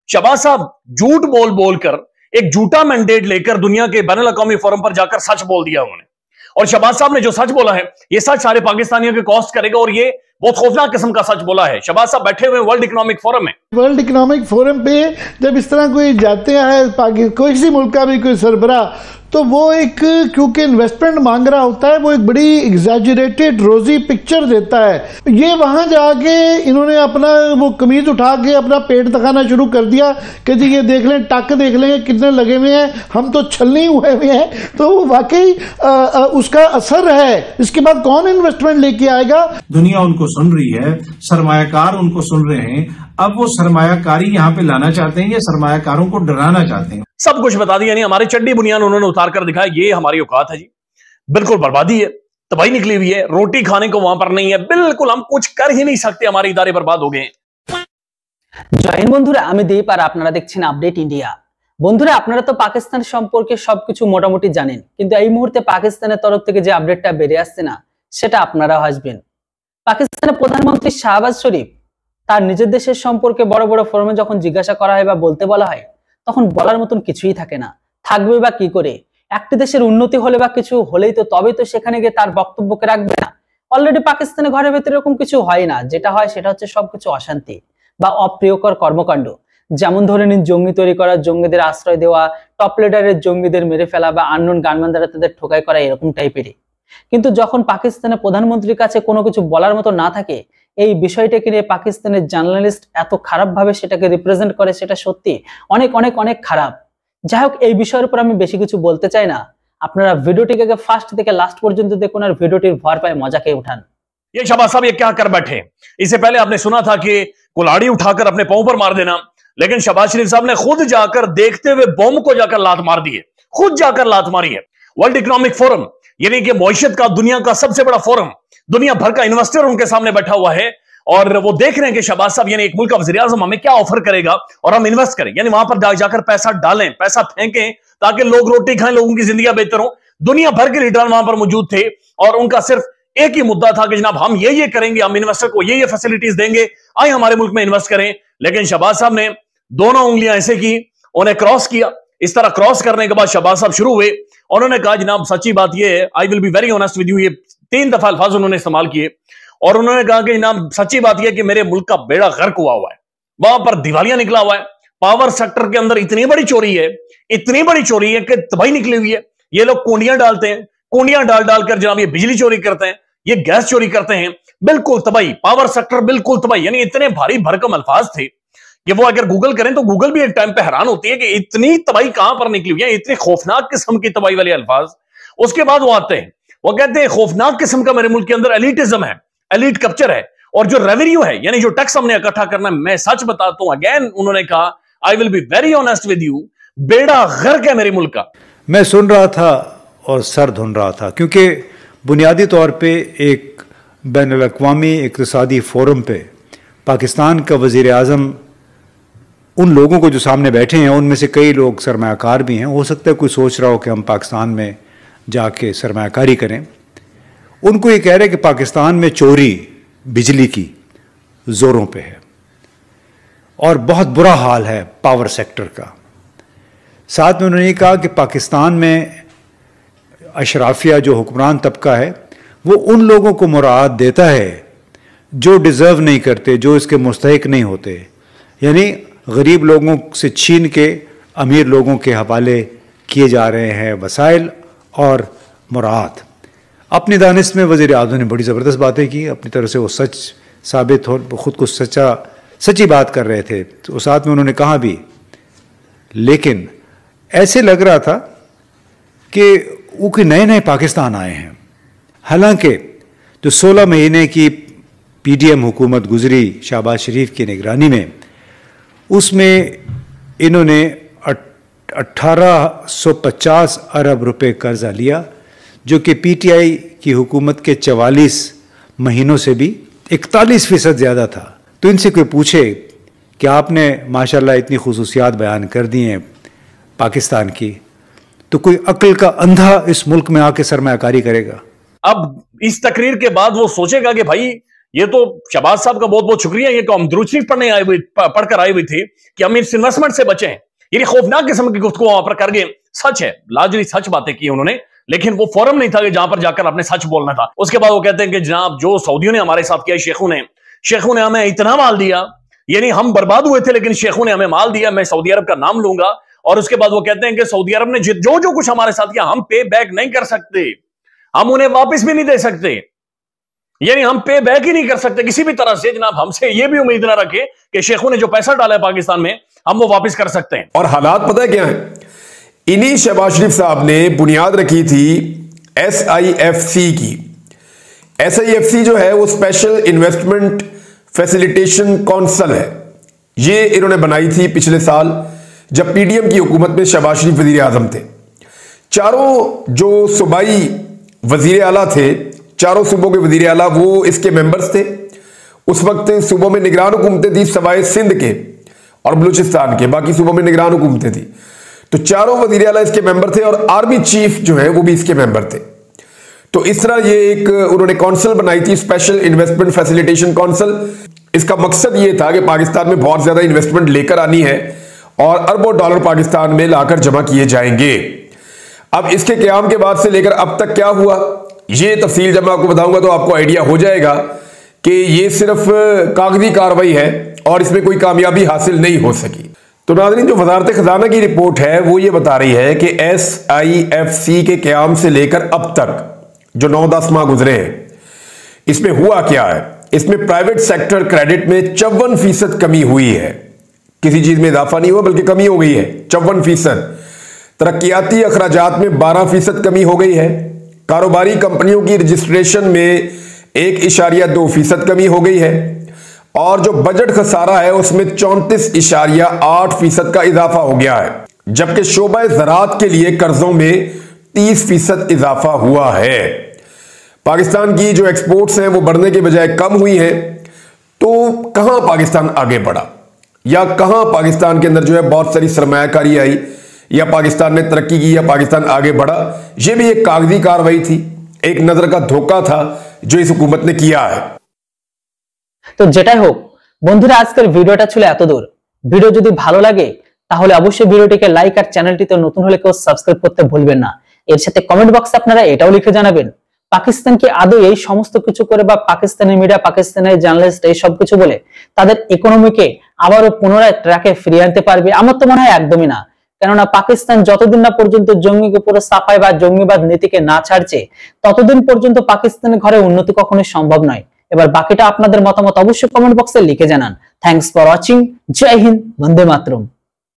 शहबाज साहब झूठ बोल बोलकर एक झूठा मैंडेट लेकर दुनिया के बैनुल अक़वामी फोरम पर जाकर सच बोल दिया उन्होंने। और शहबाज साहब ने जो सच बोला है, ये सच सारे पाकिस्तानियों के कॉस्ट करेगा और ये बहुत खौफनाक किस्म का सच बोला है। शहबाज साहब बैठे हुए वर्ल्ड इकोनॉमिक फोरम में। वर्ल्ड इकोनॉमिक फोरम पे जब इस तरह कोई जाते हैं किसी मुल्क का भी कोई सरबरा, तो वो एक क्योंकि इन्वेस्टमेंट मांग रहा होता है, वो एक बड़ी एग्जैजरेटेड रोजी पिक्चर देता है। ये वहां जाके इन्होंने अपना वो कमीज उठा के अपना पेट दिखाना शुरू कर दिया कि जी ये देख लें, टक देख लें कितने लगे हुए हैं, हम तो छलनी हुए हुए हैं। तो वाकई उसका असर है। इसके बाद कौन इन्वेस्टमेंट लेके आएगा? दुनिया उनको सुन रही है, सरमायाकार उनको सुन रहे हैं। अब वो सरमायाकारी यहाँ पे लाना चाहते हैं या सरमायाकारों को डराना चाहते हैं? सब कुछ बता दिया, नहीं हमारे चड्डी बुनियान उन्होंने उतार कर दिखाया, ये हमारी औकात है जी। बिल्कुल बर्बादी है, तबाही निकली हुई है, रोटी खाने को वहां पर नहीं है, बिल्कुल हम कुछ कर ही नहीं सकते, हमारे इदारे बर्बाद हो गए। জয়েন বন্ধুরা, আমি দীপ আর আপনারা দেখছেন আপডেট ইন্ডিয়া। বন্ধুরা, আপনারা তো পাকিস্তান সম্পর্কে সবকিছু মোটামুটি জানেন, কিন্তু এই মুহূর্তে পাকিস্তানের তরফ থেকে যে আপডেটটা বেরিয়ে আসছে না, সেটা আপনারা হাসবেন। পাকিস্তানের প্রধানমন্ত্রী শাহবাজ শরীফ তার নিজের দেশের সম্পর্কে বড় বড় ফোরামে যখন জিজ্ঞাসা করা হয় বা বলতে বলা হয়, তখন বলার মতন কিছুই থাকে না। থাকবে বা কি করে? একটি দেশের উন্নতি হলে বা কিছু হলেই তো তবেই তো সেখানে গিয়ে তার বক্তব্যকে রাখবে না। অলরেডি পাকিস্তানের ঘরের ভেতরে এরকম কিছু হয় না। যেটা হয় সেটা হচ্ছে সবকিছু অশান্তি বা অপ্রিয়কর কর্মকাণ্ড। যেমন ধরে নিন, জঙ্গি তৈরি করা, জঙ্গিদের আশ্রয় দেওয়া, টপ লিডারের জঙ্গিদের মেরে ফেলা বা আননোন গানম্যান দ্বারা তাদের ঠোকাই করা, এরকম টাইপেরই। কিন্তু যখন পাকিস্তানের প্রধানমন্ত্রীর কাছে কোনো কিছু বলার মতো না থাকে, এই বিষয়টাকে নিয়ে পাকিস্তানের জার্নালিস্ট এত খারাপভাবে সেটাকে রিপ্রেজেন্ট করে, সেটা সত্যি অনেক অনেক অনেক খারাপ। যাই হোক, এই বিষয়ের উপর আমি বেশি কিছু বলতে চাই না। আপনারা ভিডিওটিকে ফার্স্ট থেকে লাস্ট পর্যন্ত দেখুন আর ভিডিওটির ভর পায় মজা খেয়ে উঠান। ये शहबाज साहब ये क्या कर बैठे? इससे पहले आपने सुना था कि कुल्हाड़ी उठाकर अपने पांव पर मार देना, लेकिन शहबाज शरीफ साहब ने खुद जाकर देखते हुए बॉम्ब को जाकर लात मार दी है, खुद जाकर लात मारी है। वर्ल्ड इकोनॉमिक फोरम यानी कि मईशत का दुनिया का सबसे बड़ा फोरम, दुनिया भर का इन्वेस्टर उनके सामने बैठा हुआ है और वो देख रहे हैं कि शहबाज साहब यानी एक मुल्क का वज़ीर आज़म हमें क्या ऑफर करेगा और हम इन्वेस्ट करें, यानी वहां पर जाकर पैसा डालें, पैसा फेंकें ताकि लोग रोटी खाएं, लोगों की जिंदगी बेहतर हो। दुनिया भर के लीडर वहां पर मौजूद थे और उनका सिर्फ एक ही मुद्दा था कि जनाब हम ये करेंगे, हम इन्वेस्टर को ये फैसिलिटीज देंगे, आए हमारे मुल्क में इन्वेस्ट करें। लेकिन शहबाज साहब ने दोनों उंगलियां ऐसे की, उन्हें क्रॉस किया। इस तरह क्रॉस करने के बाद शहबाज साहब शुरू हुए। उन्होंने कहा जनाब सच्ची बात यह है, I will be very honest with you, ये 3 दफा अल्फाज उन्होंने इस्तेमाल किए और उन्होंने कहा कि जनाब सच्ची बात यह कि मेरे मुल्क का बेड़ा गर्क हुआ हुआ है, वहां पर दिवालिया निकला हुआ है, पावर सेक्टर के अंदर इतनी बड़ी चोरी है, इतनी बड़ी चोरी है कि तबाही निकली हुई है। ये लोग कुंडियां डालते हैं, कुंडियां डाल कर जनाब ये बिजली चोरी करते हैं, ये गैस चोरी करते हैं, बिल्कुल तबाही, पावर सेक्टर बिल्कुल तबाही। यानी इतने भारी भरकम अल्फाज थे कि वो अगर गूगल करें तो गूगल भी एक टाइम पे हैरान होती है कि इतनी तबाही कहां पर निकली हुई है, इतनी खौफनाक किस्म की तबाही वाले अल्फाज। उसके बाद वो आते हैं, वो कहते हैं खौफनाक किस्म का मेरे मुल्क के अंदर एलिटिज्म है, एलिट कल्चर है और जो रेवेन्यू है यानी जो टैक्स हमने इकट्ठा करना है। मैं सच बताता हूं, अगेन उन्होंने कहा I will be very honest with you, बेड़ा गर्क है मेरे मुल्क का। मैं सुन रहा था और सर धुन रहा था, क्योंकि बुनियादी तौर पे एक बैनुल अक़वामी इक़्तिसादी फ़ोरम पे पाकिस्तान का वज़ीर आज़म उन लोगों को जो सामने बैठे हैं, उनमें से कई लोग सरमायाकार भी हैं। हो सकता है कोई सोच रहा हो कि हम पाकिस्तान में जाके सरमायाकारी करें। उनको ये कह रहे हैं कि पाकिस्तान में चोरी बिजली की ज़ोरों पे है और बहुत बुरा हाल है पावर सेक्टर का। साथ में उन्होंने ये कहा कि पाकिस्तान में अशराफिया जो हुक्मरान तबका है वो उन लोगों को मुराद देता है जो डिज़र्व नहीं करते, जो इसके मुस्तहिक नहीं होते, यानी गरीब लोगों से छीन के अमीर लोगों के हवाले किए जा रहे हैं वसाइल और मुराद। अपनी दानिश में वज़ीर आज़म ने बड़ी ज़बरदस्त बातें की, अपनी तरफ से वो सच साबित हो, ख़ुद को सच्ची बात कर रहे थे। तो साथ में उन्होंने कहा भी, लेकिन ऐसे लग रहा था कि वो कि नए नए पाकिस्तान आए हैं। हालांकि जो 16 महीने की पीडीएम हुकूमत गुजरी शहबाज शरीफ की निगरानी में, उसमें इन्होंने 1850 अरब रुपए कर्जा लिया, जो कि पीटीआई की हुकूमत के 44 महीनों से भी 41% ज़्यादा था। तो इनसे कोई पूछे कि आपने माशाल्लाह इतनी खुसूसियात बयान कर दी हैं पाकिस्तान की, तो कोई अक्ल का अंधा इस मुल्क में आके सरमायाकारी करेगा? अब इस तकरीर के बाद वो सोचेगा कि भाई ये तो शहबाज साहब का बहुत बहुत शुक्रिया, ये हम दुरूद शरीफ पढ़कर आई हुई थी कि हम इस इन्वेस्टमेंट से बचें। ये खौफनाक किस्म की गुफ्तगू वहां पर कर गए। सच है, लाजमी सच बातें की उन्होंने, लेकिन वो फोरम नहीं था कि जहां पर जाकर आपने सच बोलना था। उसके बाद वो कहते हैं कि जनाब जो सऊदियों ने हमारे साथ किया, शेखों ने हमें इतना माल दिया, यानी हम बर्बाद हुए थे लेकिन शेखों ने हमें माल दिया। मैं सऊदी अरब का नाम लूंगा। और उसके बाद वो कहते हैं कि सऊदी अरब ने जो जो कुछ हमारे साथ किया हम पे बैक नहीं कर सकते, हम उन्हें वापस भी नहीं दे सकते, यानी हम पे बैक ही नहीं कर सकते किसी भी तरह से। जनाब हमसे ये भी उम्मीद ना रखे कि शेखों ने जो पैसा डाला है पाकिस्तान में हम वो वापस कर सकते हैं। और हालात पता है क्या है, इन्हीं शहबाज शरीफ साहब ने बुनियाद रखी थी SIFC की। SIFC जो है वो स्पेशल इन्वेस्टमेंट फैसिलिटेशन काउंसिल है। ये इन्होंने बनाई थी पिछले साल जब PDM की हुकूमत में शहबाज शरीफ वजीर आजम थे। चारों जो सूबाई वजीर आला थे, चारों सूबों के वजीर आला वो इसके मेंबर्स थे। उस वक्त सूबों में निगरान हुकूमतें थी सवाए सिंध के और बलूचिस्तान के, बाकी सूबों में निगरान हुकूमतें थी। तो चारों वजीर आला इसके मेंबर थे और आर्मी चीफ जो है वो भी इसके मेंबर थे। तो इस तरह ये एक उन्होंने काउंसिल बनाई थी, स्पेशल इन्वेस्टमेंट फैसिलिटेशन काउंसिल। इसका मकसद ये था कि पाकिस्तान में बहुत ज्यादा इन्वेस्टमेंट लेकर आनी है और अरबों डॉलर पाकिस्तान में लाकर जमा किए जाएंगे। अब इसके क़याम के बाद से लेकर अब तक क्या हुआ, ये तफसील जब मैं आपको बताऊंगा तो आपको आइडिया हो जाएगा कि ये सिर्फ कागजी कार्रवाई है और इसमें कोई कामयाबी हासिल नहीं हो सकी। तो नाज़रीन, जो वजारत खजाना की रिपोर्ट है वो ये बता रही है कि SIFC के क़याम से लेकर अब तक जो 9-10 माह गुजरे हैं, इसमें हुआ क्या है। इसमें प्राइवेट सेक्टर क्रेडिट में 54% कमी हुई है, किसी चीज में इजाफा नहीं हुआ बल्कि कमी हो गई है 54%। तरक्याती अखराजात में 12% कमी हो गई है। कारोबारी कंपनियों की रजिस्ट्रेशन में 1.2% कमी हो गई है और जो बजट खसारा है उसमें 34.8% का इजाफा हो गया है, जबकि शोबा ज़राअत के लिए कर्जों में 30% इजाफा हुआ है। पाकिस्तान की जो एक्सपोर्ट्स हैं वो बढ़ने के बजाय कम हुई हैं। तो कहां पाकिस्तान आगे बढ़ा या कहां पाकिस्तान के अंदर जो है बहुत सारी सरमायाकारी आई या पाकिस्तान ने तरक्की की या पाकिस्तान आगे बढ़ा, यह भी एक कागजी कार्रवाई थी, एक नजर का धोखा था जो इस हुकूमत ने किया है। তো যেটাই হোক বন্ধুরা, আজকের ভিডিওটা ছিল এতদূর। ভিডিও যদি ভালো লাগে তাহলে অবশ্যই ভিডিওটিকে লাইক আর চ্যানেলটিতে নতুন হলে কেউ সাবস্ক্রাইব করতে ভুলবেন না। এর সাথে কমেন্ট বক্সে আপনারা এটাও লিখে জানাবেন পাকিস্তান কি আদৌ এই সমস্ত কিছু করে বা পাকিস্তানি মিডিয়া, পাকিস্তানের জার্নালিস্ট এই সব কিছু বলে তাদের ইকোনমিকে আবারও পুনরায় ট্র্যাকে ফিরিয়ে আনতে পারবে? আমার তো মনে হয় একদমই না। কেননা পাকিস্তান যতদিন না পর্যন্ত জঙ্গিকে পুরো সাফাই বা জঙ্গিবাদ নীতিকে না ছাড়ছে ততদিন পর্যন্ত পাকিস্তানের ঘরে উন্নতি কখনোই সম্ভব নয়। এবার বাকিটা আপনাদের মতামত অবশ্যই কমেন্ট বক্সে লিখে জানান। Thanks for watching. জয় হিন্দ, বন্দে মাতরম।